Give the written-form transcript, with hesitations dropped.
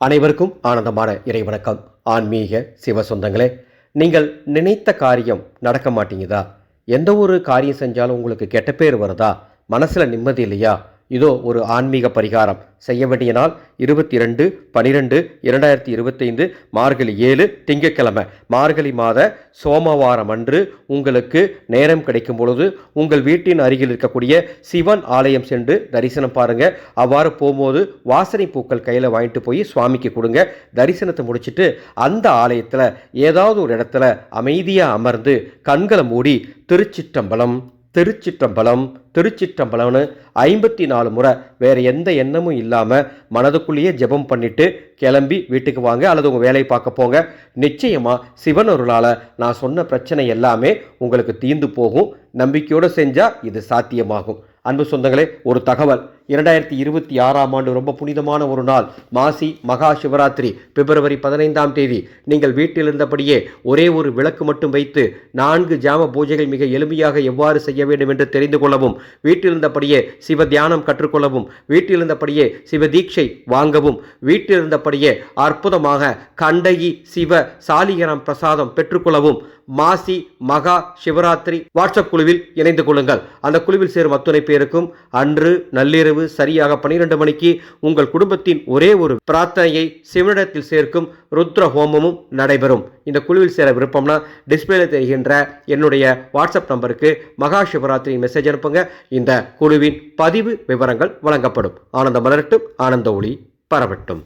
அனைவருக்கும் ஆனந்தமான இறைவணக்கம். ஆன்மீக சிவ சொந்தங்களே, நீங்கள் நினைத்த காரியம் நடக்க மாட்டேங்குதா? எந்த ஒரு காரியம் செஞ்சாலும் உங்களுக்கு கெட்ட பேர் வருதா? மனசில் நிம்மதி இல்லையா? இதோ ஒரு ஆன்மீக பரிகாரம். செய்ய வேண்டிய நாள் 22/12/2025 மார்கழி 7 திங்கட்கிழமை, மார்கழி மாத சோமவாரம் அன்று உங்களுக்கு நேரம் கிடைக்கும் பொழுது உங்கள் வீட்டின் அருகில் இருக்கக்கூடிய சிவன் ஆலயம் சென்று தரிசனம் பாருங்க. அவ்வாறு போகும்போது வாசனை பூக்கள் கையில் வாங்கிட்டு போய் சுவாமிக்கு கொடுங்க. தரிசனத்தை முடிச்சுட்டு அந்த ஆலயத்தில் ஏதாவது ஒரு இடத்துல அமைதியாக அமர்ந்து கண்களை மூடி திருச்சிற்றம்பலம் திருச்சிற்றம்பலம் திருச்சிற்றம்பலம்னு 54 முறை வேறு எந்த எண்ணமும் இல்லாமல் மனதுக்குள்ளேயே ஜெபம் பண்ணிட்டு கிளம்பி வீட்டுக்கு வாங்க, அல்லது உங்கள் வேலையை பார்க்க போங்க. நிச்சயமாக சிவனருளால் நான் சொன்ன பிரச்சனை எல்லாமே உங்களுக்கு தீர்ந்து போகும். நம்பிக்கையோடு செஞ்சால் இது சாத்தியமாகும். அன்பு சொந்தங்களே, ஒரு தகவல். 2026ஆம் ஆண்டு ரொம்ப புனிதமான ஒரு நாள், மாசி மகா சிவராத்திரி, பிப்ரவரி 15ஆம் தேதி. நீங்கள் வீட்டில் இருந்தபடியே ஒரே ஒரு விளக்கு மட்டும் வைத்து 4 ஜாம பூஜைகள் மிக எளிமையாக எவ்வாறு செய்ய வேண்டும் என்று தெரிந்து கொள்ளவும், வீட்டில் இருந்தபடியே சிவ தியானம் கற்றுக்கொள்ளவும், வீட்டில் இருந்தபடியே சிவ தீட்சை வாங்கவும், வீட்டில் இருந்தபடியே அற்புதமாக கண்டகி சிவ சாலிகிராம் பிரசாதம் பெற்றுக்கொள்ளவும் மாசி மகா சிவராத்திரி வாட்ஸ்அப் குழுவில் இணைந்து கொள்ளுங்கள். அந்த குழுவில் சேரும் அத்துணை பேருக்கும் அன்று நள்ளிரவு சரியாக 12 மணிக்கு உங்கள் குடும்பத்தின் ஒரே ஒரு பிரார்த்தனையை சிவனிடத்தில் சேர்க்கும் ருத்ர ஹோமமும் நடைபெறும். இந்த குழுவில் சேர விருப்பம்னா டிஸ்பிளேல தெரிகின்ற என்னுடைய வாட்ஸ்அப் நம்பருக்கு மகா சிவராத்திரி மெசேஜ் அனுப்புங்க. இந்த குழுவின் பதிவு விவரங்கள் வழங்கப்படும். ஆனந்த மலரட்டும், ஆனந்த ஒளி பரவட்டும்.